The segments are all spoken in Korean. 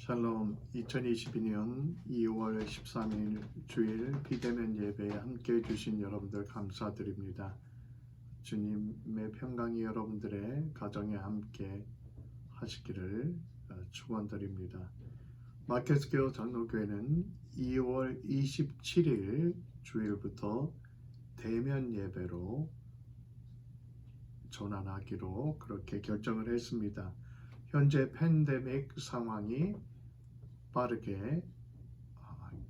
샬롬. 2022년 2월 13일 주일 비대면 예배에 함께 해주신 여러분들 감사드립니다. 주님의 평강이 여러분들의 가정에 함께 하시기를 축원드립니다. 마켓스퀘어 장로교회는 2월 27일 주일부터 대면 예배로 전환하기로 그렇게 결정을 했습니다. 현재 팬데믹 상황이 빠르게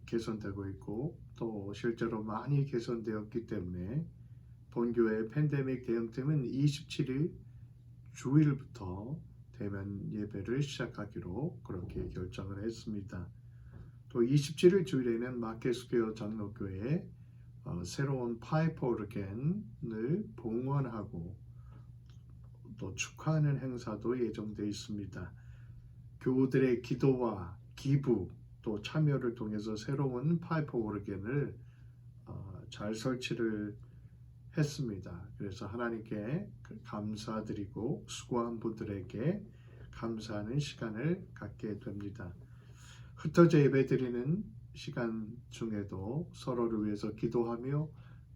개선되고 있고 또 실제로 많이 개선되었기 때문에 본교회 팬데믹 대응팀은 27일 주일부터 대면 예배를 시작하기로 그렇게 결정을 했습니다. 또 27일 주일에는 마켓스퀘어 장로교회에 새로운 파이프 오르겐을 봉헌하고 또 축하하는 행사도 예정되어 있습니다. 교우들의 기도와 기부 또 참여를 통해서 새로운 파이프 오르겐을 잘 설치를 했습니다. 그래서 하나님께 감사드리고 수고한 분들에게 감사하는 시간을 갖게 됩니다. 흩어져 예배드리는 시간 중에도 서로를 위해서 기도하며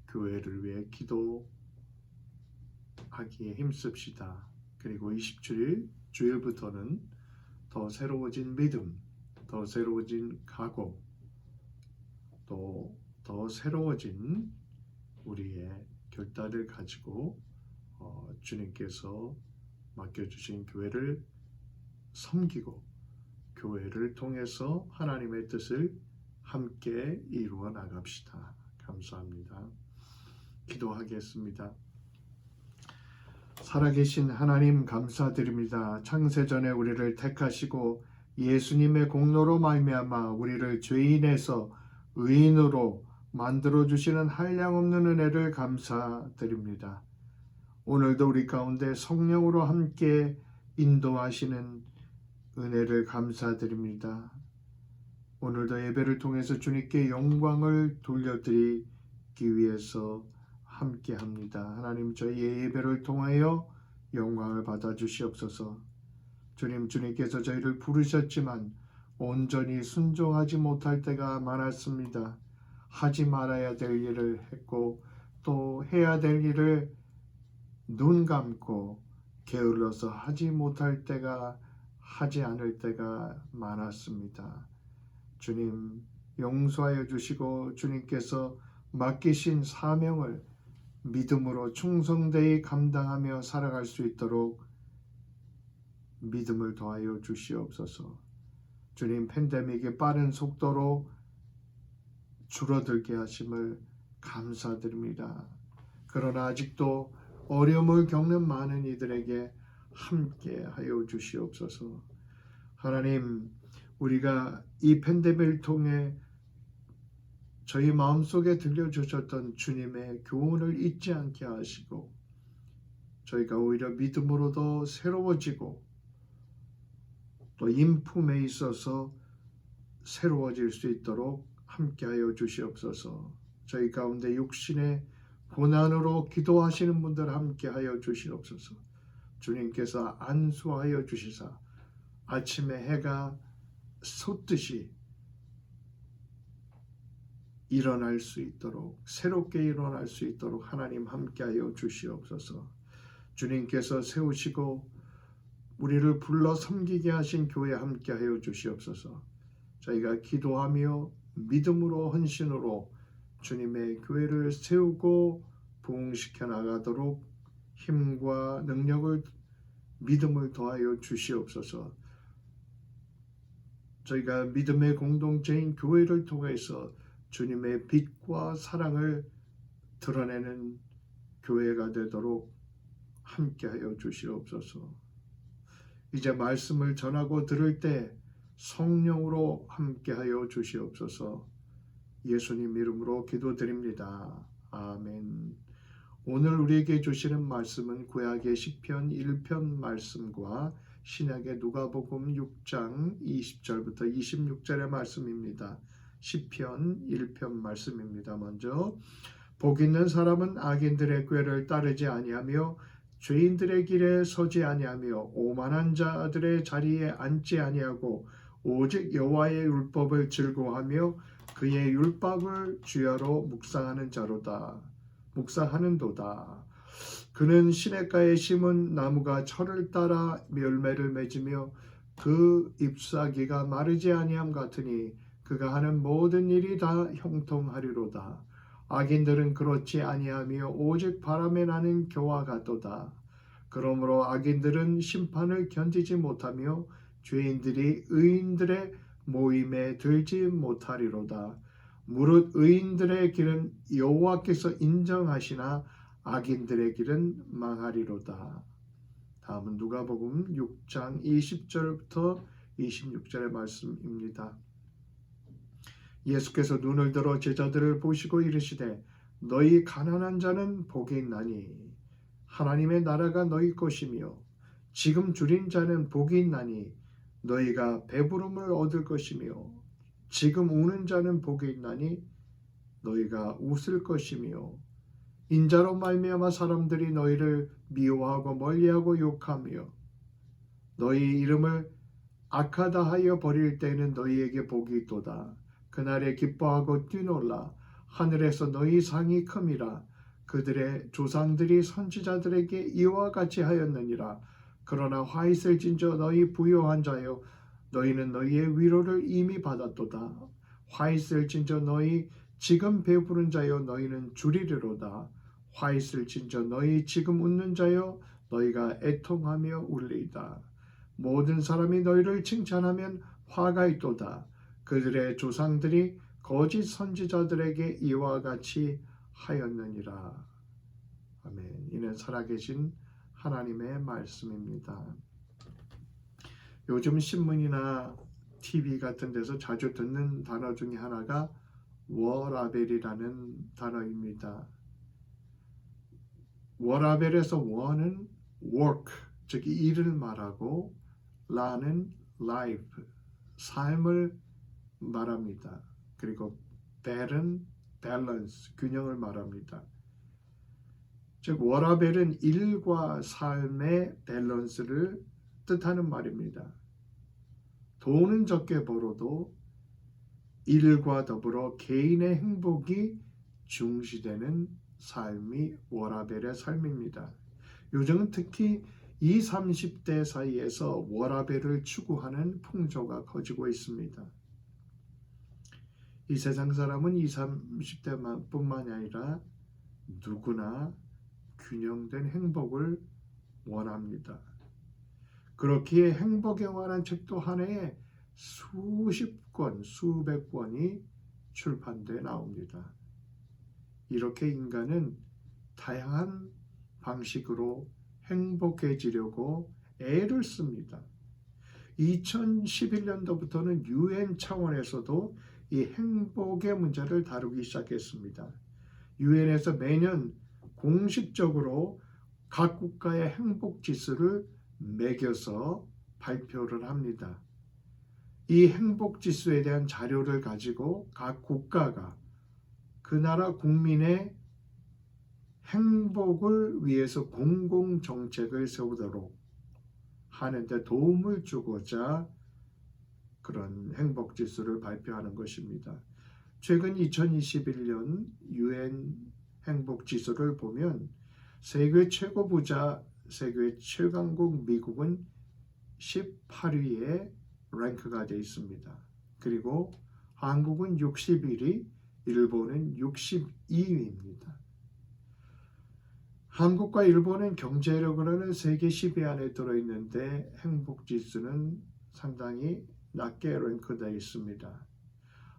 교회를 위해 기도하기에 힘씁시다. 그리고 27일 주일부터는 더 새로워진 믿음, 더 새로워진 각오, 또 더 새로워진 우리의 결단을 가지고 주님께서 맡겨주신 교회를 섬기고 교회를 통해서 하나님의 뜻을 함께 이루어 나갑시다. 감사합니다. 기도하겠습니다. 살아계신 하나님 감사드립니다. 창세전에 우리를 택하시고 예수님의 공로로 말미암아 우리를 죄인에서 의인으로 만들어주시는 한량없는 은혜를 감사드립니다. 오늘도 우리 가운데 성령으로 함께 인도하시는 은혜를 감사드립니다. 오늘도 예배를 통해서 주님께 영광을 돌려드리기 위해서 함께합니다. 하나님, 저희의 예배를 통하여 영광을 받아주시옵소서. 주님께서 저희를 부르셨지만 온전히 순종하지 못할 때가 많았습니다. 하지 말아야 될 일을 했고 또 해야 될 일을 눈 감고 게을러서 하지 못할 때가 하지 않을 때가 많았습니다. 주님, 용서하여 주시고 주님께서 맡기신 사명을 믿음으로 충성되이 감당하며 살아갈 수 있도록 믿음을 더하여 주시옵소서. 주님, 팬데믹의 빠른 속도로 줄어들게 하심을 감사드립니다. 그러나 아직도 어려움을 겪는 많은 이들에게 함께 하여 주시옵소서. 하나님, 우리가 이 팬데믹을 통해 저희 마음속에 들려주셨던 주님의 교훈을 잊지 않게 하시고 저희가 오히려 믿음으로 더 새로워지고 또 인품에 있어서 새로워질 수 있도록 함께하여 주시옵소서. 저희 가운데 육신의 고난으로 기도하시는 분들 함께하여 주시옵소서. 주님께서 안수하여 주시사 아침에 해가 솟듯이 일어날 수 있도록 새롭게 일어날 수 있도록 하나님 함께하여 주시옵소서. 주님께서 세우시고 우리를 불러 섬기게 하신 교회 함께하여 주시옵소서. 저희가 기도하며 믿음으로 헌신으로 주님의 교회를 세우고 부흥시켜 나가도록 힘과 능력을 믿음을 더하여 주시옵소서. 저희가 믿음의 공동체인 교회를 통해서 주님의 빛과 사랑을 드러내는 교회가 되도록 함께하여 주시옵소서. 이제 말씀을 전하고 들을 때 성령으로 함께하여 주시옵소서. 예수님 이름으로 기도드립니다. 아멘. 오늘 우리에게 주시는 말씀은 구약의 시편 1편 말씀과 신약의 누가복음 6장 20절부터 26절의 말씀입니다. 시편 1편 말씀입니다. 먼저 복 있는 사람은 악인들의 꾀를 따르지 아니하며 죄인들의 길에 서지 아니하며 오만한 자들의 자리에 앉지 아니하고 오직 여호와의 율법을 즐거워하며 그의 율법을 주야로 묵상하는도다. 그는 시냇가에 심은 나무가 철을 따라 열매를 맺으며 그 잎사귀가 마르지 아니함 같으니 그가 하는 모든 일이 다 형통하리로다. 악인들은 그렇지 아니하며 오직 바람에 나는 겨와 같도다. 그러므로 악인들은 심판을 견디지 못하며 죄인들이 의인들의 모임에 들지 못하리로다. 무릇 의인들의 길은 여호와께서 인정하시나 악인들의 길은 망하리로다. 다음은 누가복음 6장 20절부터 26절의 말씀입니다. 예수께서 눈을 들어 제자들을 보시고 이르시되 너희 가난한 자는 복이 있나니 하나님의 나라가 너희 것이며 지금 줄인 자는 복이 있나니 너희가 배부름을 얻을 것이며 지금 우는 자는 복이 있나니 너희가 웃을 것이며 인자로 말미암아 사람들이 너희를 미워하고 멀리하고 욕하며 너희 이름을 악하다 하여 버릴 때에는 너희에게 복이 있도다. 그날에 기뻐하고 뛰놀라. 하늘에서 너희 상이 큼이라. 그들의 조상들이 선지자들에게 이와 같이 하였느니라. 그러나 화 있을 진저 너희 부요한 자여 너희는 너희의 위로를 이미 받았도다. 화 있을 진저 너희 지금 배부른 자여 너희는 주리리로다. 화 있을 진저 너희 지금 웃는 자여 너희가 애통하며 울리이다. 모든 사람이 너희를 칭찬하면 화가 있도다. 그들의 조상들이 거짓 선지자들에게 이와 같이 하였느니라. 아멘. 이는 살아계신 하나님의 말씀입니다. 요즘 신문이나 TV 같은 데서 자주 듣는 단어 중에 하나가 워라벨이라는 단어입니다. 워라벨에서 워는 work, 즉 일을 말하고 라는 life, 삶을 말합니다. 그리고 벨은 balance, 균형을 말합니다. 즉 워라벨은 일과 삶의 밸런스를 뜻하는 말입니다. 돈은 적게 벌어도 일과 더불어 개인의 행복이 중시되는 삶이 워라벨의 삶입니다. 요즘은 특히 20, 30대 사이에서 워라벨을 추구하는 풍조가 커지고 있습니다. 이 세상 사람은 20, 30대뿐만이 아니라 누구나 균형된 행복을 원합니다. 그렇기에 행복에 관한 책도 한 해에 수십 권, 수백 권이 출판돼 나옵니다. 이렇게 인간은 다양한 방식으로 행복해지려고 애를 씁니다. 2011년도부터는 UN 차원에서도 이 행복의 문제를 다루기 시작했습니다. UN에서 매년 공식적으로 각 국가의 행복 지수를 매겨서 발표를 합니다. 이 행복 지수에 대한 자료를 가지고 각 국가가 그 나라 국민의 행복을 위해서 공공 정책을 세우도록 하는데 도움을 주고자 그런 행복 지수를 발표하는 것입니다. 최근 2021년 UN 행복 지수를 보면 세계 최고 부자, 세계 최강국 미국은 18위에 랭크가 되어 있습니다. 그리고 한국은 61위, 일본은 62위입니다. 한국과 일본은 경제력으로는 세계 10위 안에 들어있는데 행복지수는 상당히 낮게 랭크되어 있습니다.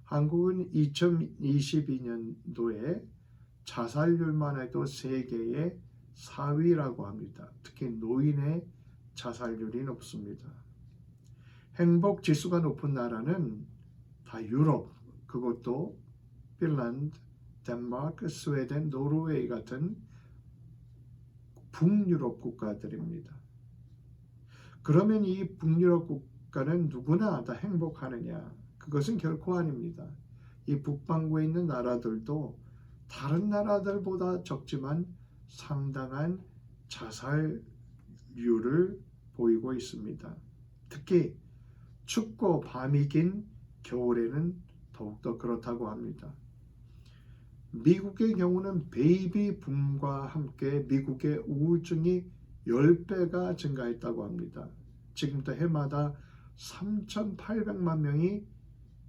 한국은 2022년도에 자살률만 해도 세계의 4위라고 합니다. 특히 노인의 자살률이 높습니다. 행복지수가 높은 나라는 다 유럽, 그것도 핀란드, 덴마크, 스웨덴, 노르웨이 같은 북유럽 국가들입니다. 그러면 이 북유럽 국가는 누구나 다 행복하느냐? 그것은 결코 아닙니다. 이 북반구에 있는 나라들도 다른 나라들보다 적지만 상당한 자살률을 보이고 있습니다. 특히 춥고 밤이 긴 겨울에는 더욱더 그렇다고 합니다. 미국의 경우는 베이비 붐과 함께 미국의 우울증이 10배가 증가했다고 합니다. 지금부터 해마다 3,800만 명이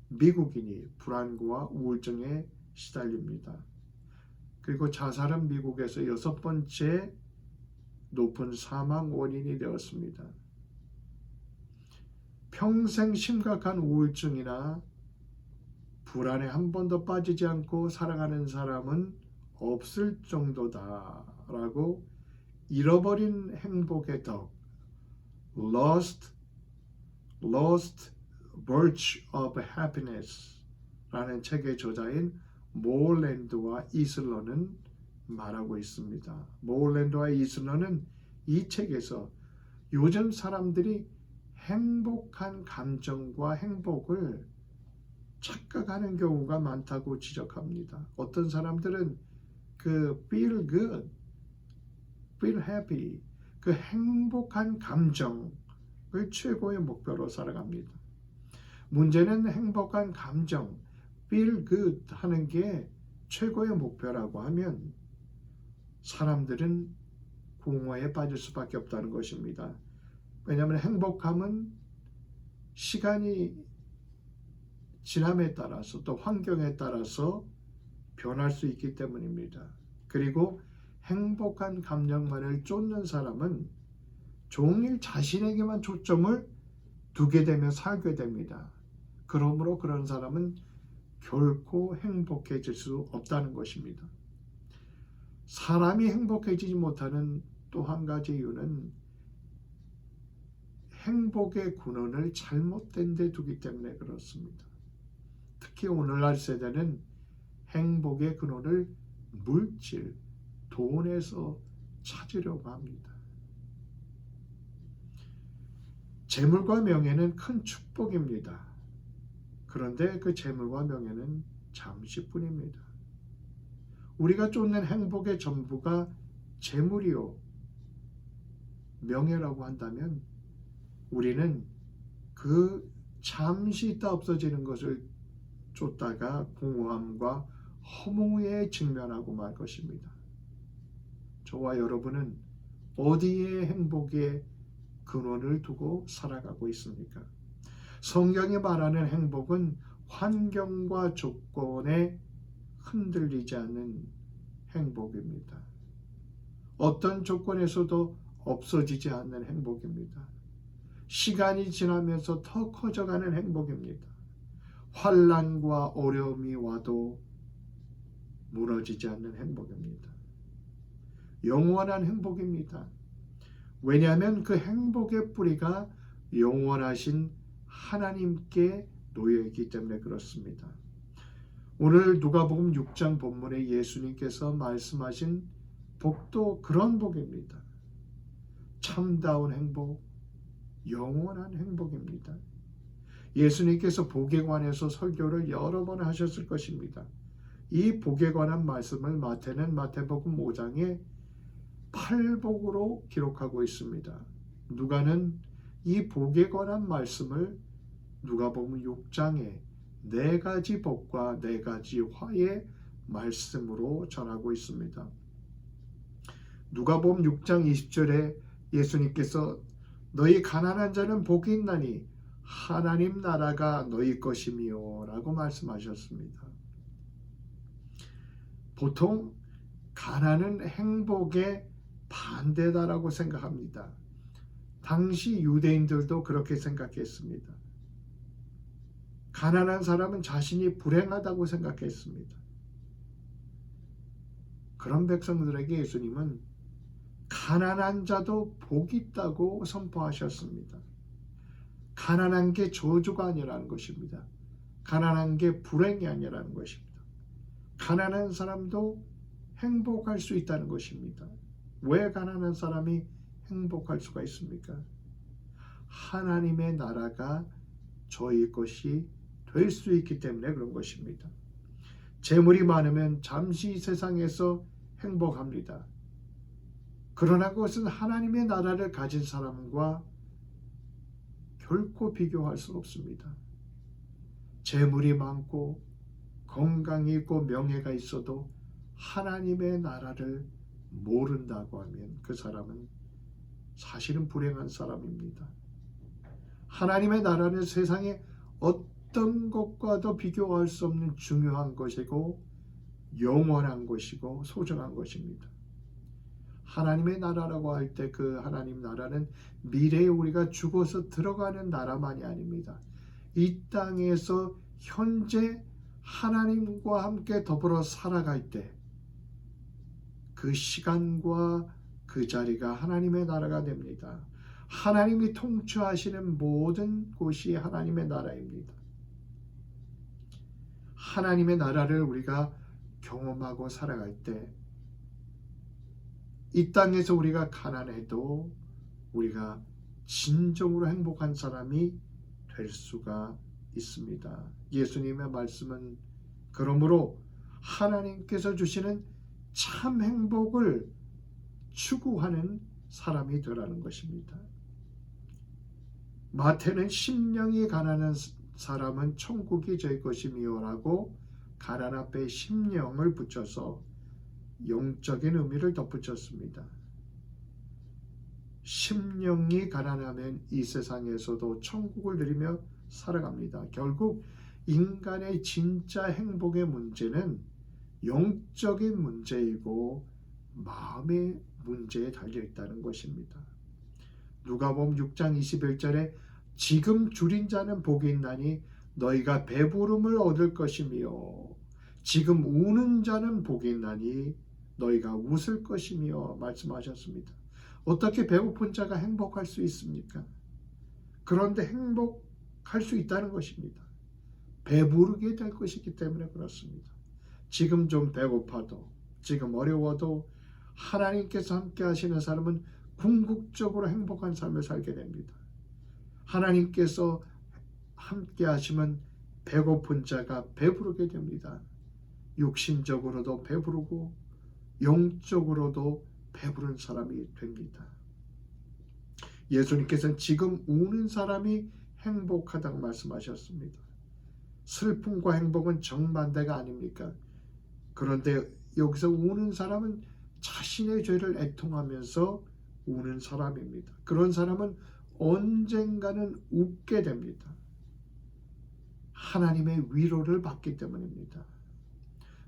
미국인이 불안과 우울증에 시달립니다. 그리고 자살은 미국에서 6번째 높은 사망 원인이 되었습니다. 평생 심각한 우울증이나 불안에 한 번도 빠지지 않고 살아가는 사람은 없을 정도다라고 잃어버린 행복의 덕, Lost Virtue of Happiness 라는 책의 저자인 모어랜드와 이슬러는 말하고 있습니다. 모어랜드와 이슬러는 이 책에서 요즘 사람들이 행복한 감정과 행복을 착각하는 경우가 많다고 지적합니다. 어떤 사람들은 그 feel good, feel happy, 그 행복한 감정을 최고의 목표로 살아갑니다. 문제는 행복한 감정, feel good 하는 게 최고의 목표라고 하면 사람들은 공허에 빠질 수밖에 없다는 것입니다. 왜냐하면 행복함은 시간이 지남에 따라서 또 환경에 따라서 변할 수 있기 때문입니다. 그리고 행복한 감정만을 쫓는 사람은 종일 자신에게만 초점을 두게 되면 살게 됩니다. 그러므로 그런 사람은 결코 행복해질 수 없다는 것입니다. 사람이 행복해지지 못하는 또 한 가지 이유는 행복의 근원을 잘못된 데 두기 때문에 그렇습니다. 특히 오늘날 세대는 행복의 근원을 물질, 돈에서 찾으려고 합니다. 재물과 명예는 큰 축복입니다. 그런데 그 재물과 명예는 잠시뿐입니다. 우리가 쫓는 행복의 전부가 재물이요 명예라고 한다면 우리는 그 잠시 있다 없어지는 것을 쫓다가 공허함과 허무에 직면하고 말 것입니다. 저와 여러분은 어디에 행복의 근원을 두고 살아가고 있습니까? 성경이 말하는 행복은 환경과 조건에 흔들리지 않는 행복입니다. 어떤 조건에서도 없어지지 않는 행복입니다. 시간이 지나면서 더 커져가는 행복입니다. 환난과 어려움이 와도 무너지지 않는 행복입니다. 영원한 행복입니다. 왜냐하면 그 행복의 뿌리가 영원하신 하나님께 놓여있기 때문에 그렇습니다. 오늘 누가복음 6장 본문에 예수님께서 말씀하신 복도 그런 복입니다. 참다운 행복, 영원한 행복입니다. 예수님께서 복에 관해서 설교를 여러 번 하셨을 것입니다. 이 복에 관한 말씀을 마태는 마태복음 5장에 8복으로 기록하고 있습니다. 누가는 이 복에 관한 말씀을 누가복음 6장에 4가지 복과 4가지 화의 말씀으로 전하고 있습니다. 누가복음 6장 20절에 예수님께서 너희 가난한 자는 복이 있나니 하나님 나라가 너희 것이미요 라고 말씀하셨습니다. 보통 가난은 행복의 반대다라고 생각합니다. 당시 유대인들도 그렇게 생각했습니다. 가난한 사람은 자신이 불행하다고 생각했습니다. 그런 백성들에게 예수님은 가난한 자도 복이 있다고 선포하셨습니다. 가난한 게 저주가 아니라는 것입니다. 가난한 게 불행이 아니라는 것입니다. 가난한 사람도 행복할 수 있다는 것입니다. 왜 가난한 사람이 행복할 수가 있습니까? 하나님의 나라가 저희 것이 될 수 있기 때문에 그런 것입니다. 재물이 많으면 잠시 세상에서 행복합니다. 그러나 그것은 하나님의 나라를 가진 사람과 결코 비교할 수 없습니다. 재물이 많고 건강이 있고 명예가 있어도 하나님의 나라를 모른다고 하면 그 사람은 사실은 불행한 사람입니다. 하나님의 나라는 세상에 어떤 것과도 비교할 수 없는 중요한 것이고 영원한 것이고 소중한 것입니다. 하나님의 나라라고 할 때 그 하나님 나라는 미래에 우리가 죽어서 들어가는 나라만이 아닙니다. 이 땅에서 현재 하나님과 함께 더불어 살아갈 때 그 시간과 그 자리가 하나님의 나라가 됩니다. 하나님이 통치하시는 모든 곳이 하나님의 나라입니다. 하나님의 나라를 우리가 경험하고 살아갈 때 이 땅에서 우리가 가난해도 우리가 진정으로 행복한 사람이 될 수가 있습니다. 예수님의 말씀은 그러므로 하나님께서 주시는 참 행복을 추구하는 사람이 되라는 것입니다. 마태는 심령이 가난한 사람은 천국이 저희 것이미요라고 가난 앞에 심령을 붙여서 영적인 의미를 덧붙였습니다. 심령이 가난하면 이 세상에서도 천국을 누리며 살아갑니다. 결국 인간의 진짜 행복의 문제는 영적인 문제이고 마음의 문제에 달려있다는 것입니다. 누가복음 6장 21절에 지금 줄인 자는 복이 있나니 너희가 배부름을 얻을 것이며 지금 우는 자는 복이 있나니 너희가 웃을 것이며 말씀하셨습니다. 어떻게 배고픈 자가 행복할 수 있습니까? 그런데 행복할 수 있다는 것입니다. 배부르게 될 것이기 때문에 그렇습니다. 지금 좀 배고파도 지금 어려워도 하나님께서 함께 하시는 사람은 궁극적으로 행복한 삶을 살게 됩니다. 하나님께서 함께 하시면 배고픈 자가 배부르게 됩니다. 육신적으로도 배부르고 영적으로도 배부른 사람이 됩니다. 예수님께서는 지금 우는 사람이 행복하다고 말씀하셨습니다. 슬픔과 행복은 정반대가 아닙니까? 그런데 여기서 우는 사람은 자신의 죄를 애통하면서 우는 사람입니다. 그런 사람은 언젠가는 웃게 됩니다. 하나님의 위로를 받기 때문입니다.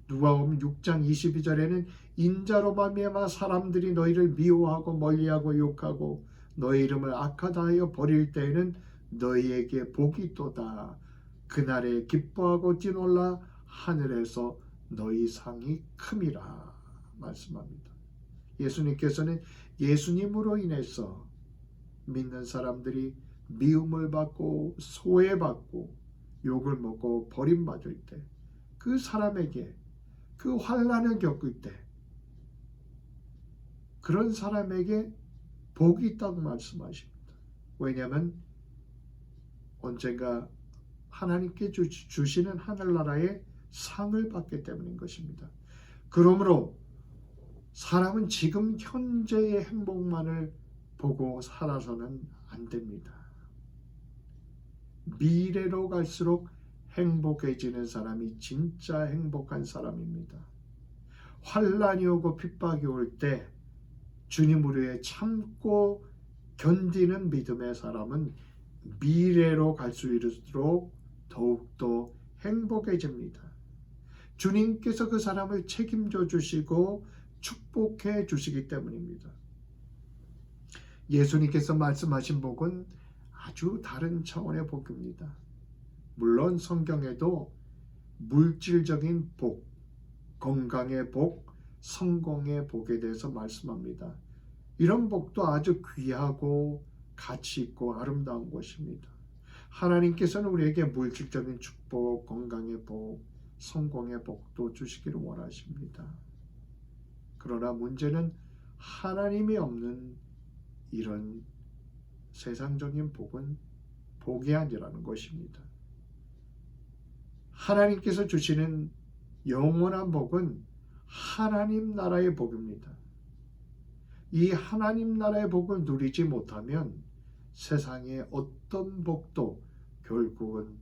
누가복음 6장 22절에는 인자로 말미암아 사람들이 너희를 미워하고 멀리하고 욕하고 너희 이름을 악하다 하여 버릴 때에는 너희에게 복이 있도다. 그날에 기뻐하고 뛰놀라 하늘에서 너희 상이 큼이라 말씀합니다. 예수님께서는 예수님으로 인해서 믿는 사람들이 미움을 받고 소외받고 욕을 먹고 버림받을 때 그 사람에게 그 환난을 겪을 때 그런 사람에게 복이 있다고 말씀하십니다. 왜냐하면 언젠가 하나님께 주시는 하늘나라의 상을 받기 때문인 것입니다. 그러므로 사람은 지금 현재의 행복만을 보고 살아서는 안 됩니다. 미래로 갈수록 행복해지는 사람이 진짜 행복한 사람입니다. 환난이 오고 핍박이 올 때 주님을 위해 참고 견디는 믿음의 사람은 미래로 갈수록 더욱더 행복해집니다. 주님께서 그 사람을 책임져 주시고 축복해 주시기 때문입니다. 예수님께서 말씀하신 복은 아주 다른 차원의 복입니다. 물론 성경에도 물질적인 복, 건강의 복, 성공의 복에 대해서 말씀합니다. 이런 복도 아주 귀하고 가치 있고 아름다운 것입니다. 하나님께서는 우리에게 물질적인 축복, 건강의 복, 성공의 복도 주시기를 원하십니다. 그러나 문제는 하나님이 없는 이런 세상적인 복은 복이 아니라는 것입니다. 하나님께서 주시는 영원한 복은 하나님 나라의 복입니다. 이 하나님 나라의 복을 누리지 못하면 세상의 어떤 복도 결국은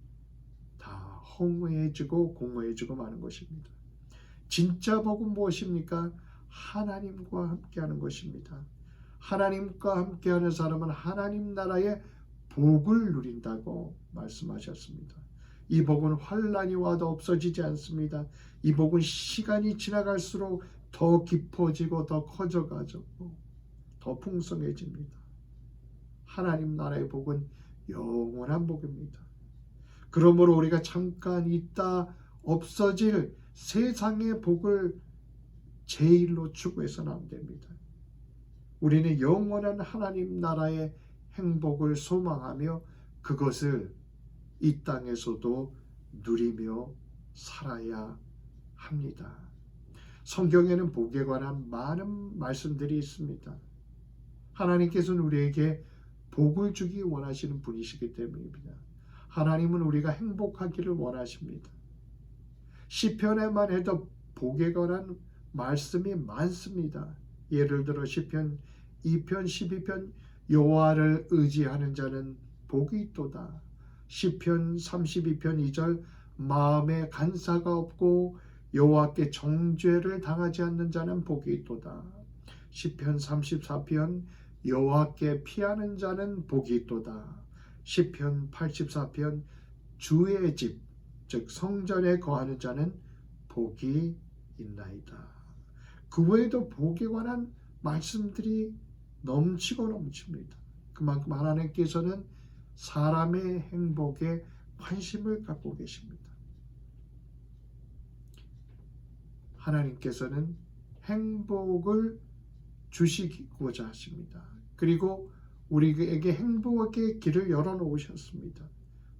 다 허무해지고 공허해지고 마는 것입니다. 진짜 복은 무엇입니까? 하나님과 함께하는 것입니다. 하나님과 함께하는 사람은 하나님 나라의 복을 누린다고 말씀하셨습니다. 이 복은 환난이 와도 없어지지 않습니다. 이 복은 시간이 지나갈수록 더 깊어지고 더 커져가지고 더 풍성해집니다. 하나님 나라의 복은 영원한 복입니다. 그러므로 우리가 잠깐 있다 없어질 세상의 복을 제일로 추구해서는 안 됩니다. 우리는 영원한 하나님 나라의 행복을 소망하며 그것을 이 땅에서도 누리며 살아야 합니다. 성경에는 복에 관한 많은 말씀들이 있습니다. 하나님께서는 우리에게 복을 주기 원하시는 분이시기 때문입니다. 하나님은 우리가 행복하기를 원하십니다. 시편에만 해도 복에 관한 말씀이 많습니다. 예를 들어 시편 2편 12편 여호와를 의지하는 자는 복이 있도다. 시편 32편 2절 마음에 간사가 없고 여호와께 정죄를 당하지 않는 자는 복이 있도다. 시편 34편 여호와께 피하는 자는 복이 있도다. 시편 84편 주의 집, 즉 성전에 거하는 자는 복이 있나이다. 그 외에도 복에 관한 말씀들이 넘치고 넘칩니다. 그만큼 하나님께서는 사람의 행복에 관심을 갖고 계십니다. 하나님께서는 행복을 주시고자 하십니다. 그리고 우리에게 행복의 길을 열어놓으셨습니다.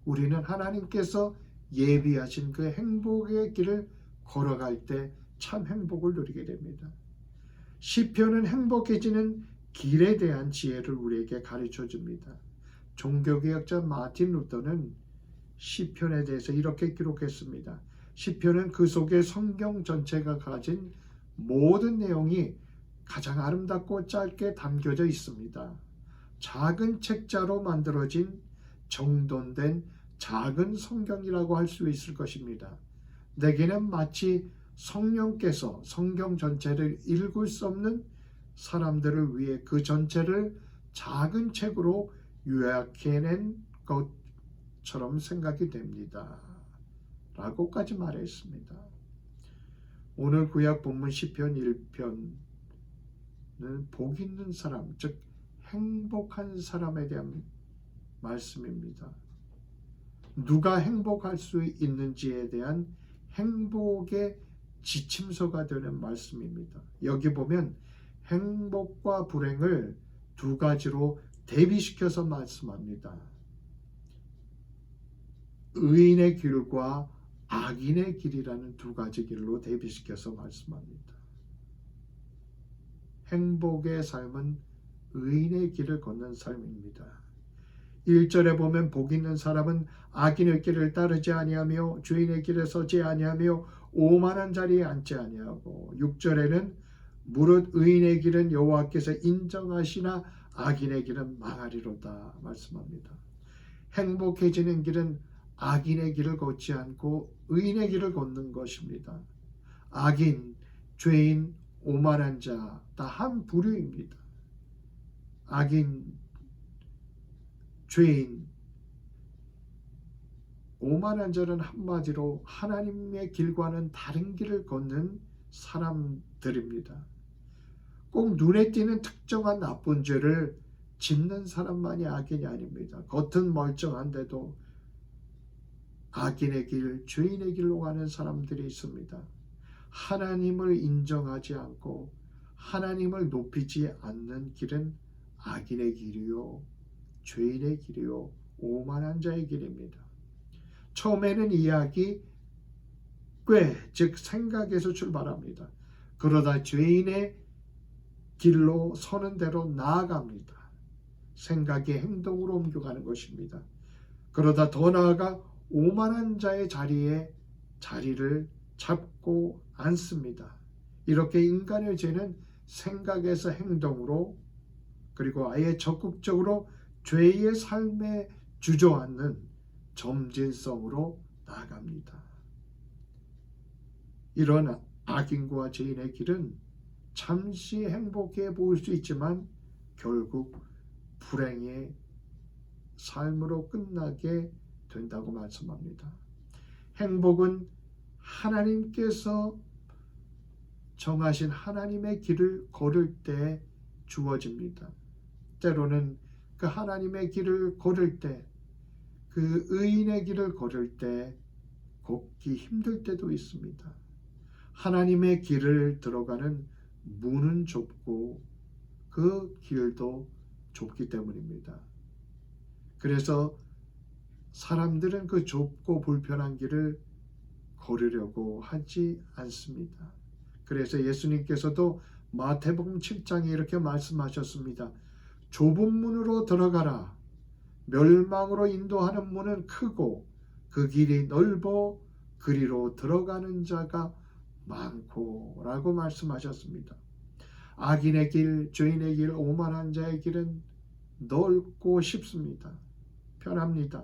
우리는 하나님께서 예비하신 그 행복의 길을 걸어갈 때 참 행복을 누리게 됩니다. 시편은 행복해지는 길에 대한 지혜를 우리에게 가르쳐 줍니다. 종교개혁자 마틴 루터는 시편에 대해서 이렇게 기록했습니다. 시편은 그 속에 성경 전체가 가진 모든 내용이 가장 아름답고 짧게 담겨져 있습니다. 작은 책자로 만들어진 정돈된 작은 성경이라고 할 수 있을 것입니다. 내게는 마치 성령께서 성경 전체를 읽을 수 없는 사람들을 위해 그 전체를 작은 책으로 요약해낸 것처럼 생각이 됩니다. 라고까지 말했습니다. 오늘 구약 본문 시편 1편은 복 있는 사람, 즉 행복한 사람에 대한 말씀입니다. 누가 행복할 수 있는지에 대한 행복의 지침서가 되는 말씀입니다. 여기 보면 행복과 불행을 두 가지로 대비시켜서 말씀합니다. 의인의 길과 악인의 길이라는 두 가지 길로 대비시켜서 말씀합니다. 행복의 삶은 의인의 길을 걷는 삶입니다. 1절에 보면 복 있는 사람은 악인의 길을 따르지 아니하며 죄인의 길에 서지 아니하며 오만한 자리에 앉지 아니하고 6절에는 무릇 의인의 길은 여호와께서 인정하시나 악인의 길은 망하리로다 말씀합니다. 행복해지는 길은 악인의 길을 걷지 않고 의인의 길을 걷는 것입니다. 악인, 죄인, 오만한 자 다 한 부류입니다. 악인, 죄인, 오만한 자는 한마디로 하나님의 길과는 다른 길을 걷는 사람들입니다. 꼭 눈에 띄는 특정한 나쁜 죄를 짓는 사람만이 악인이 아닙니다. 겉은 멀쩡한데도 악인의 길, 죄인의 길로 가는 사람들이 있습니다. 하나님을 인정하지 않고 하나님을 높이지 않는 길은 악인의 길이요, 죄인의 길이요, 오만한 자의 길입니다. 처음에는 이야기 꾀, 즉 생각에서 출발합니다. 그러다 죄인의 길로 서는 대로 나아갑니다. 생각이 행동으로 옮겨가는 것입니다. 그러다 더 나아가 오만한 자의 자리를 잡고 앉습니다. 이렇게 인간의 죄는 생각에서 행동으로 그리고 아예 적극적으로 죄의 삶에 주저앉는 점진성으로 나아갑니다. 이런 악인과 죄인의 길은 잠시 행복해 보일 수 있지만 결국 불행의 삶으로 끝나게 된다고 말씀합니다. 행복은 하나님께서 정하신 하나님의 길을 걸을 때 주어집니다. 때로는 그 하나님의 길을 걸을 때, 그 의인의 길을 걸을 때 걷기 힘들 때도 있습니다. 하나님의 길을 들어가는 문은 좁고 그 길도 좁기 때문입니다. 그래서 사람들은 그 좁고 불편한 길을 걸으려고 하지 않습니다. 그래서 예수님께서도 마태복음 7장에 이렇게 말씀하셨습니다. 좁은 문으로 들어가라. 멸망으로 인도하는 문은 크고 그 길이 넓어 그리로 들어가는 자가 많고 라고 말씀하셨습니다. 악인의 길, 죄인의 길, 오만한 자의 길은 넓고 쉽습니다. 편합니다.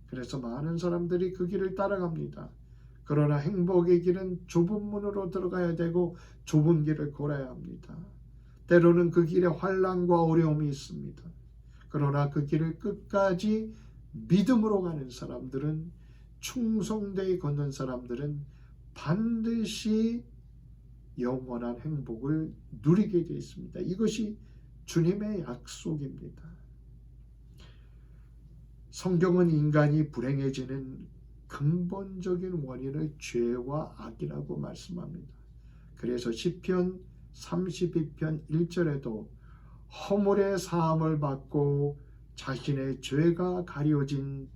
그래서 많은 사람들이 그 길을 따라갑니다. 그러나 행복의 길은 좁은 문으로 들어가야 되고 좁은 길을 걸어야 합니다. 때로는 그 길에 환난과 어려움이 있습니다. 그러나 그 길을 끝까지 믿음으로 가는 사람들은, 충성되이 걷는 사람들은 반드시 영원한 행복을 누리게 되어 있습니다. 이것이 주님의 약속입니다. 성경은 인간이 불행해지는 근본적인 원인을 죄와 악이라고 말씀합니다. 그래서 시편 32편 1절에도 허물의 사함을 받고 자신의 죄가 가려진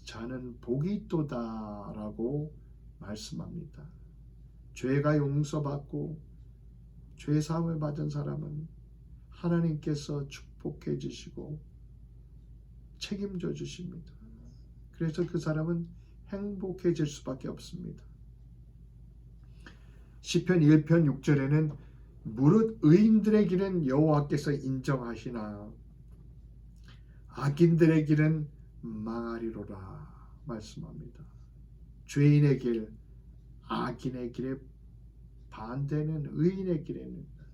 자는 복이 있도다 라고 말씀합니다. 죄가 용서받고 죄 사함을 받은 사람은 하나님께서 축복해 주시고 책임져 주십니다. 그래서 그 사람은 행복해질 수밖에 없습니다. 시편 1편 6절에는 무릇 의인들의 길은 여호와께서 인정하시나 악인들의 길은 망하리로라 말씀합니다. 죄인의 길, 악인의 길에 반대는 의인의 길입니다.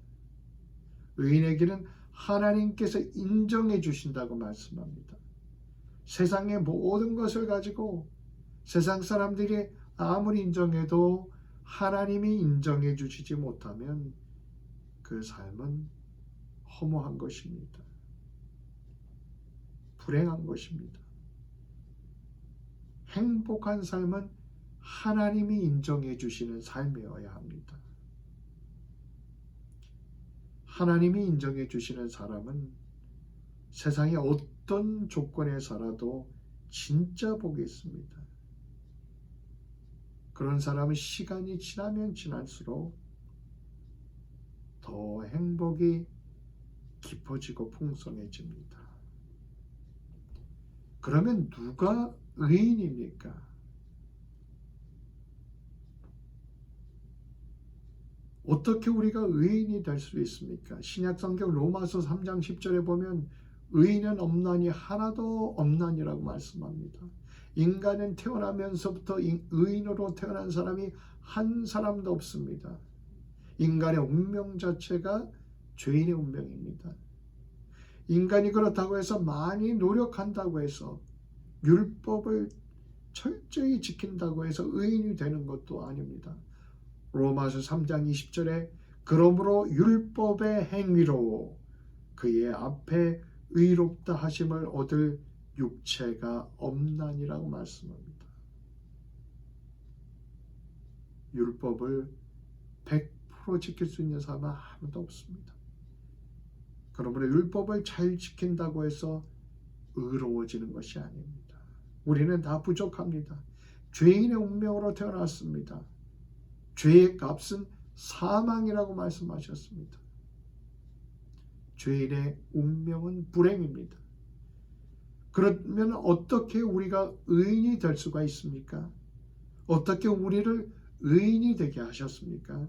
의인의 길은 하나님께서 인정해 주신다고 말씀합니다. 세상의 모든 것을 가지고 세상 사람들이 아무리 인정해도 하나님이 인정해 주시지 못하면 그 삶은 허무한 것입니다. 불행한 것입니다. 행복한 삶은 하나님이 인정해 주시는 삶이어야 합니다. 하나님이 인정해 주시는 사람은 세상의 어떤 조건에 살아도 진짜 복이 있습니다. 그런 사람은 시간이 지나면 지날수록 더 행복이 깊어지고 풍성해집니다. 그러면 누가 의인입니까? 어떻게 우리가 의인이 될 수 있습니까? 신약성경 로마서 3장 10절에 보면 의인은 없나니 하나도 없나니라고 말씀합니다. 인간은 태어나면서부터 의인으로 태어난 사람이 한 사람도 없습니다. 인간의 운명 자체가 죄인의 운명입니다. 인간이 그렇다고 해서 많이 노력한다고 해서 율법을 철저히 지킨다고 해서 의인이 되는 것도 아닙니다. 로마서 3장 20절에 그러므로 율법의 행위로 그의 앞에 의롭다 하심을 얻을 육체가 없나니라고 말씀합니다. 율법을 100% 지킬 수 있는 사람은 아무도 없습니다. 그러므로 율법을 잘 지킨다고 해서 의로워지는 것이 아닙니다. 우리는 다 부족합니다. 죄인의 운명으로 태어났습니다. 죄의 값은 사망이라고 말씀하셨습니다. 죄인의 운명은 불행입니다. 그러면 어떻게 우리가 의인이 될 수가 있습니까? 어떻게 우리를 의인이 되게 하셨습니까?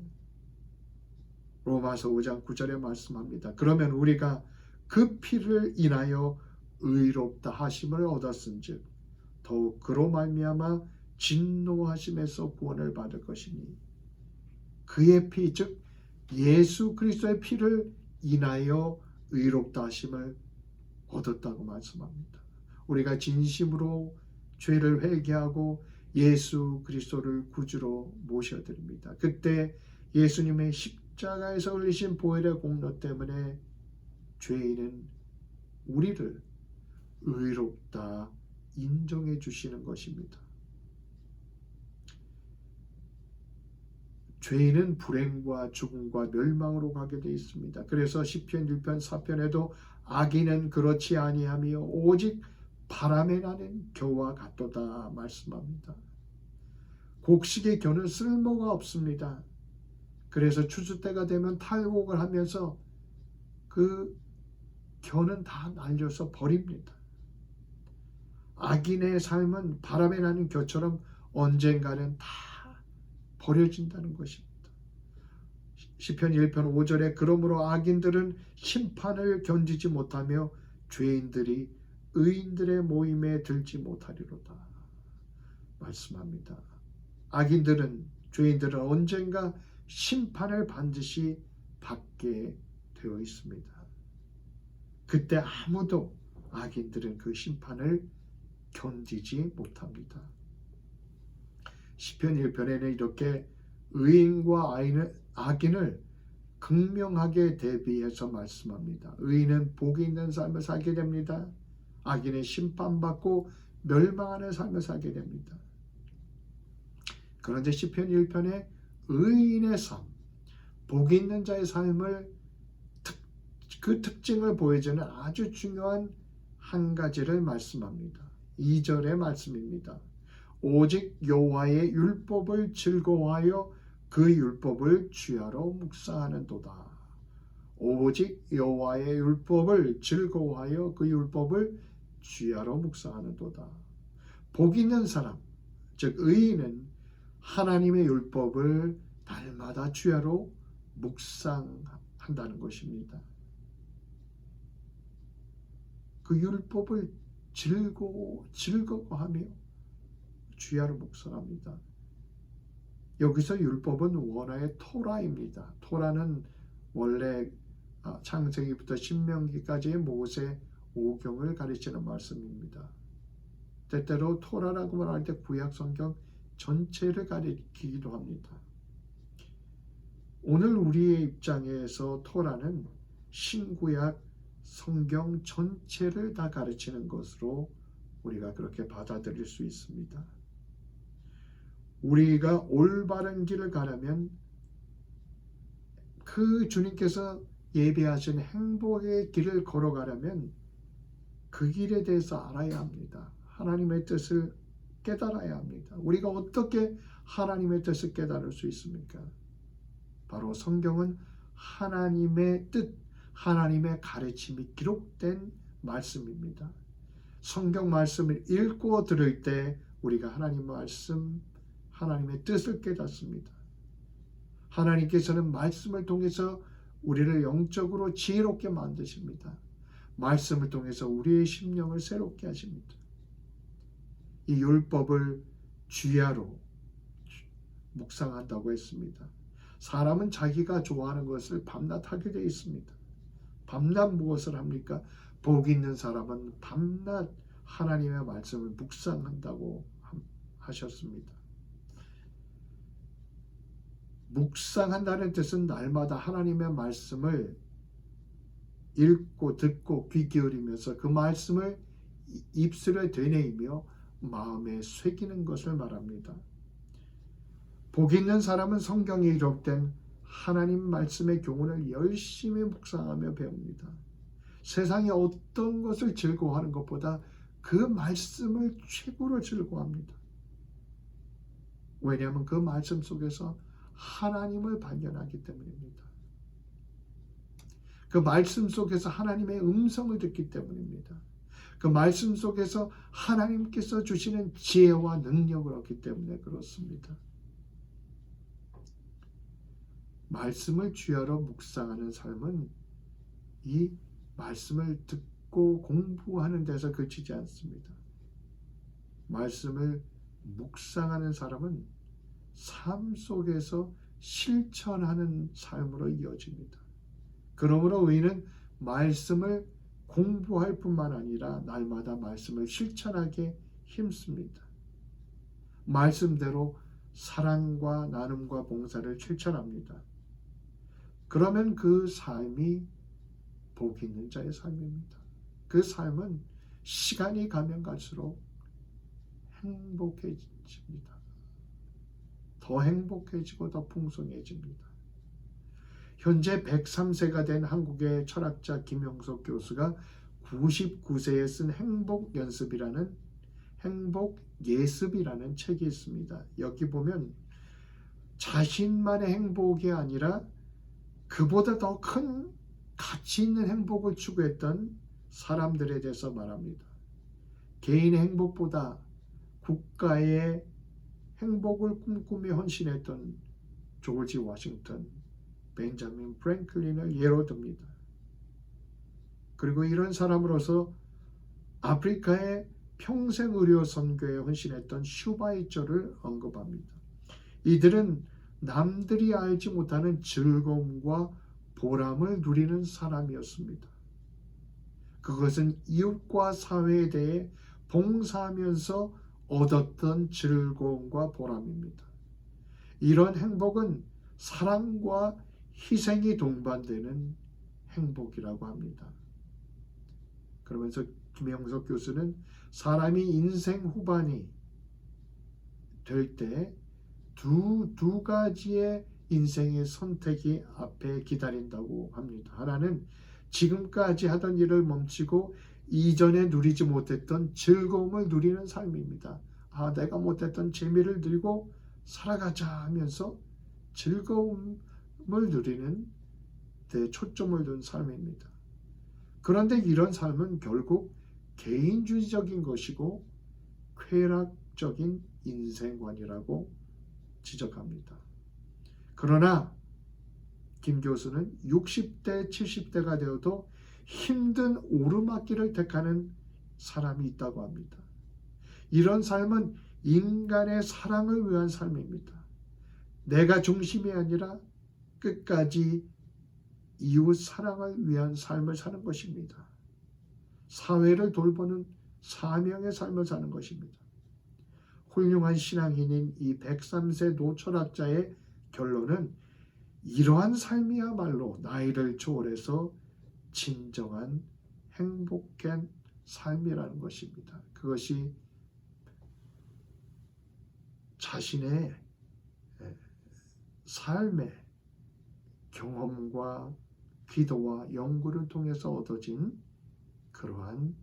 로마서 5장 9절에 말씀합니다. 그러면 우리가 그 피를 인하여 의롭다 하심을 얻었은즉 더욱 그로 말미암아 진노하심에서 구원을 받을 것이니 그의 피 즉 예수 그리스도의 피를 인하여 의롭다 하심을 얻었다고 말씀합니다. 우리가 진심으로 죄를 회개하고 예수 그리스도를 구주로 모셔드립니다. 그때 예수님의 십자가에서 흘리신 보혈의 공로 때문에 죄인은 우리를 의롭다 인정해 주시는 것입니다. 죄인은 불행과 죽음과 멸망으로 가게 되어 있습니다. 그래서 시편 1편 4편에도 악인은 그렇지 아니하며 오직 바람에 나는 겨와 같도다 말씀합니다. 곡식의 겨는 쓸모가 없습니다. 그래서 추수 때가 되면 탈곡을 하면서 그 겨는 다 날려서 버립니다. 악인의 삶은 바람에 나는 겨처럼 언젠가는 다 버려진다는 것입니다. 시편 1편 5절에 그러므로 악인들은 심판을 견디지 못하며 죄인들이 의인들의 모임에 들지 못하리로다 말씀합니다. 악인들은 죄인들은 언젠가 심판을 반드시 받게 되어 있습니다. 그때 아무도 악인들은 그 심판을 견디지 못합니다. 시편 1편에는 이렇게 의인과 악인을 극명하게 대비해서 말씀합니다. 의인은 복이 있는 삶을 살게 됩니다. 악인은 심판받고 멸망하는 삶을 살게 됩니다. 그런데 시편 1편에 의인의 삶, 복이 있는 자의 삶을 그 특징을 보여주는 아주 중요한 한 가지를 말씀합니다. 2절의 말씀입니다. 오직 여호와의 율법을 즐거워하여 그 율법을 주야로 묵상하는도다. 오직 여호와의 율법을 즐거워하여 그 율법을 주야로 묵상하는도다. 복 있는 사람, 즉 의인은 하나님의 율법을 날마다 주야로 묵상한다는 것입니다. 그 율법을 즐거워하며 주야로 묵상합니다. 여기서 율법은 원어의 토라입니다. 토라는 원래 창세기부터 신명기까지의 모세 오경을 가리키는 말씀입니다. 때때로 토라라고 말할 때 구약 성경 전체를 가리키기도 합니다. 오늘 우리의 입장에서 토라는 신구약 성경 전체를 다 가르치는 것으로 우리가 그렇게 받아들일 수 있습니다. 우리가 올바른 길을 가려면 그 주님께서 예비하신 행복의 길을 걸어가려면 그 길에 대해서 알아야 합니다. 하나님의 뜻을 깨달아야 합니다. 우리가 어떻게 하나님의 뜻을 깨달을 수 있습니까? 바로 성경은 하나님의 뜻, 하나님의 가르침이 기록된 말씀입니다. 성경 말씀을 읽고 들을 때 우리가 하나님 말씀, 하나님의 뜻을 깨닫습니다. 하나님께서는 말씀을 통해서 우리를 영적으로 지혜롭게 만드십니다. 말씀을 통해서 우리의 심령을 새롭게 하십니다. 이 율법을 주야로 묵상한다고 했습니다. 사람은 자기가 좋아하는 것을 밤낮 하게 되어 있습니다. 밤낮 무엇을 합니까? 복 있는 사람은 밤낮 하나님의 말씀을 묵상한다고 하셨습니다. 묵상한다는 뜻은 날마다 하나님의 말씀을 읽고 듣고 귀 기울이면서 그 말씀을 입술에 되뇌이며 마음에 새기는 것을 말합니다. 복 있는 사람은 성경에 기록된 하나님 말씀의 교훈을 열심히 묵상하며 배웁니다. 세상에 어떤 것을 즐거워하는 것보다 그 말씀을 최고로 즐거워합니다. 왜냐하면 그 말씀 속에서 하나님을 발견하기 때문입니다. 그 말씀 속에서 하나님의 음성을 듣기 때문입니다. 그 말씀 속에서 하나님께서 주시는 지혜와 능력을 얻기 때문에 그렇습니다. 말씀을 주야로 묵상하는 삶은 이 말씀을 읽고 공부하는 데서 그치지 않습니다. 말씀을 묵상하는 사람은 삶 속에서 실천하는 삶으로 이어집니다. 그러므로 우리는 말씀을 공부할 뿐만 아니라 날마다 말씀을 실천하게 힘씁니다. 말씀대로 사랑과 나눔과 봉사를 실천합니다. 그러면 그 삶이 복 있는 자의 삶입니다. 그 삶은 시간이 가면 갈수록 행복해집니다. 더 행복해지고 더 풍성해집니다. 현재 103세가 된 한국의 철학자 김영석 교수가 99세에 쓴 행복 예습이라는 책이 있습니다. 여기 보면 자신만의 행복이 아니라 그보다 더 큰 가치 있는 행복을 추구했던 사람들에 대해서 말합니다. 개인의 행복보다 국가의 행복을 꿈꾸며 헌신했던 조지 워싱턴, 벤자민 프랭클린을 예로 듭니다. 그리고 이런 사람으로서 아프리카의 평생 의료 선교에 헌신했던 슈바이처를 언급합니다. 이들은 남들이 알지 못하는 즐거움과 보람을 누리는 사람이었습니다. 그것은 이웃과 사회에 대해 봉사하면서 얻었던 즐거움과 보람입니다. 이런 행복은 사랑과 희생이 동반되는 행복이라고 합니다. 그러면서 김영석 교수는 사람이 인생 후반이 될 때 두 가지의 인생의 선택이 앞에 기다린다고 합니다. 하나는 지금까지 하던 일을 멈추고 이전에 누리지 못했던 즐거움을 누리는 삶입니다. 내가 못했던 재미를 들고 살아가자 하면서 즐거움을 누리는 데 초점을 둔 삶입니다. 그런데 이런 삶은 결국 개인주의적인 것이고 쾌락적인 인생관이라고 지적합니다. 그러나 김 교수는 60대, 70대가 되어도 힘든 오르막길을 택하는 사람이 있다고 합니다. 이런 삶은 인간의 사랑을 위한 삶입니다. 내가 중심이 아니라 끝까지 이웃 사랑을 위한 삶을 사는 것입니다. 사회를 돌보는 사명의 삶을 사는 것입니다. 훌륭한 신앙인인 이 103세 노철학자의 결론은 이러한 삶이야말로 나이를 초월해서 진정한 행복한 삶이라는 것입니다. 그것이 자신의 삶의 경험과 기도와 연구를 통해서 얻어진 그러한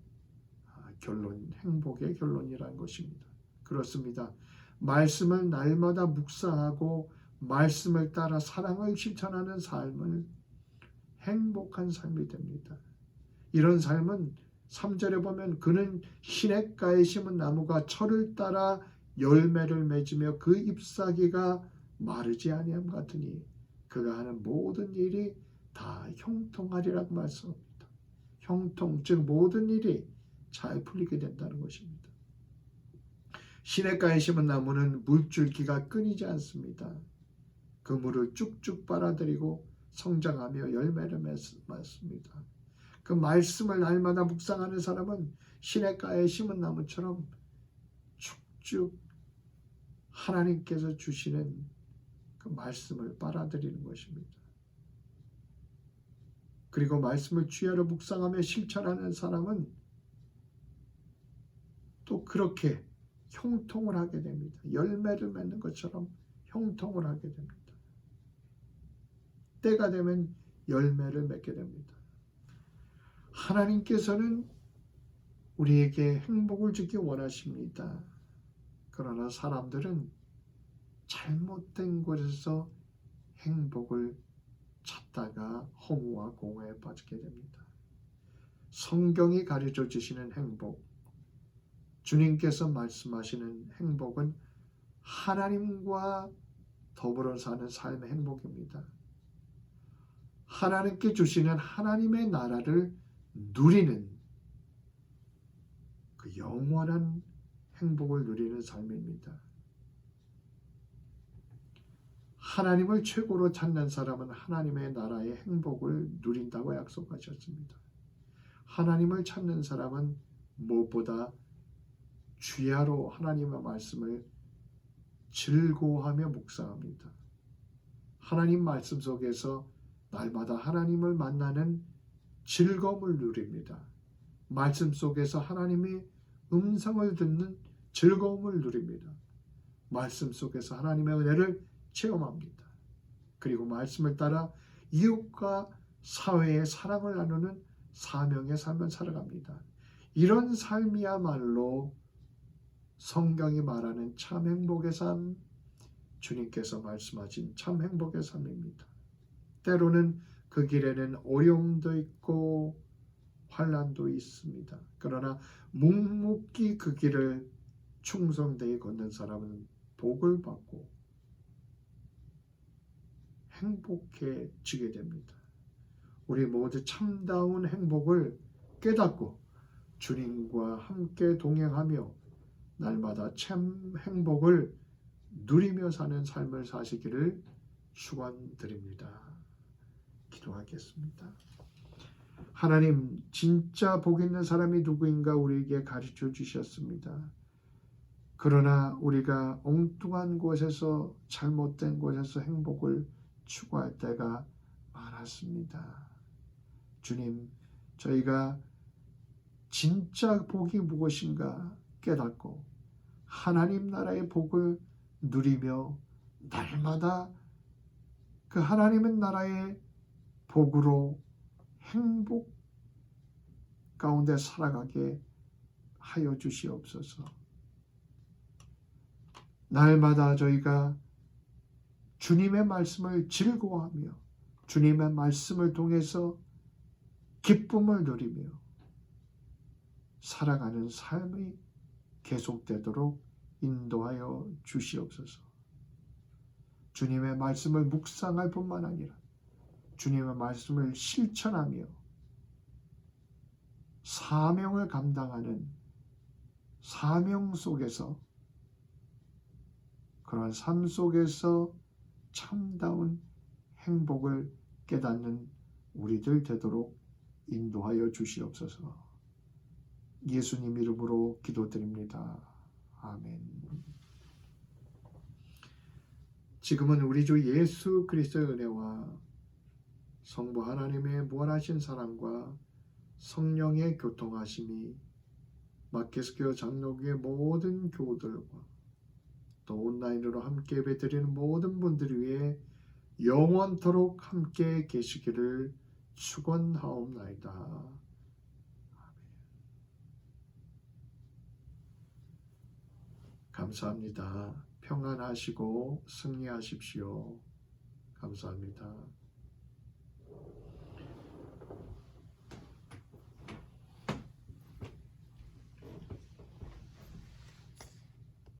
결론, 행복의 결론이라는 것입니다. 그렇습니다. 말씀을 날마다 묵상하고 말씀을 따라 사랑을 실천하는 삶을 행복한 삶이 됩니다. 이런 삶은 3절에 보면 그는 시냇가에 심은 나무가 철을 따라 열매를 맺으며 그 잎사귀가 마르지 아니함 같으니 그가 하는 모든 일이 다 형통하리라고 말씀합니다. 형통, 즉 모든 일이 잘 풀리게 된다는 것입니다. 시냇가에 심은 나무는 물줄기가 끊이지 않습니다. 그 물을 쭉쭉 빨아들이고 성장하며 열매를 맺습니다. 그 말씀을 날마다 묵상하는 사람은 시냇가에 심은 나무처럼 쭉쭉 하나님께서 주시는 그 말씀을 빨아들이는 것입니다. 그리고 말씀을 주야로 묵상하며 실천하는 사람은 또 그렇게 형통을 하게 됩니다. 열매를 맺는 것처럼 형통을 하게 됩니다. 때가 되면 열매를 맺게 됩니다. 하나님께서는 우리에게 행복을 주기 원하십니다. 그러나 사람들은 잘못된 곳에서 행복을 찾다가 허무와 공허에 빠지게 됩니다. 성경이 가르쳐 주시는 행복, 주님께서 말씀하시는 행복은 하나님과 더불어 사는 삶의 행복입니다. 하나님께 주시는 하나님의 나라를 누리는 그 영원한 행복을 누리는 삶입니다. 하나님을 최고로 찾는 사람은 하나님의 나라의 행복을 누린다고 약속하셨습니다. 하나님을 찾는 사람은 무엇보다 주야로 하나님의 말씀을 즐거워하며 묵상합니다. 하나님 말씀 속에서 날마다 하나님을 만나는 즐거움을 누립니다. 말씀 속에서 하나님의 음성을 듣는 즐거움을 누립니다. 말씀 속에서 하나님의 은혜를 체험합니다. 그리고 말씀을 따라 이웃과 사회의 사랑을 나누는 사명의 삶을 살아갑니다. 이런 삶이야말로 성경이 말하는 참 행복의 삶, 주님께서 말씀하신 참 행복의 삶입니다. 때로는 그 길에는 어려움도 있고 환난도 있습니다. 그러나 묵묵히 그 길을 충성되이 걷는 사람은 복을 받고 행복해지게 됩니다. 우리 모두 참다운 행복을 깨닫고 주님과 함께 동행하며 날마다 참 행복을 누리며 사는 삶을 사시기를 축원드립니다. 기도하겠습니다. 하나님, 진짜 복 있는 사람이 누구인가 우리에게 가르쳐 주셨습니다. 그러나 우리가 엉뚱한 곳에서 잘못된 곳에서 행복을 추구할 때가 많았습니다. 주님, 저희가 진짜 복이 무엇인가 깨닫고 하나님 나라의 복을 누리며 날마다 그 하나님의 나라의 복으로 행복 가운데 살아가게 하여 주시옵소서. 날마다 저희가 주님의 말씀을 즐거워하며 주님의 말씀을 통해서 기쁨을 누리며 살아가는 삶이 계속되도록 인도하여 주시옵소서. 주님의 말씀을 묵상할 뿐만 아니라 주님의 말씀을 실천하며 사명을 감당하는 사명 속에서 그러한 삶 속에서 참다운 행복을 깨닫는 우리들 되도록 인도하여 주시옵소서. 예수님 이름으로 기도드립니다. 아멘. 지금은 우리 주 예수 그리스도의 은혜와 성부 하나님의 무한하신 사랑과 성령의 교통하심이 마켓스교회 장로교회 모든 교우들과 또 온라인으로 함께 예배드리는 모든 분들 위해 영원토록 함께 계시기를 축원하옵나이다. 아멘. 감사합니다. 평안하시고 승리하십시오. 감사합니다.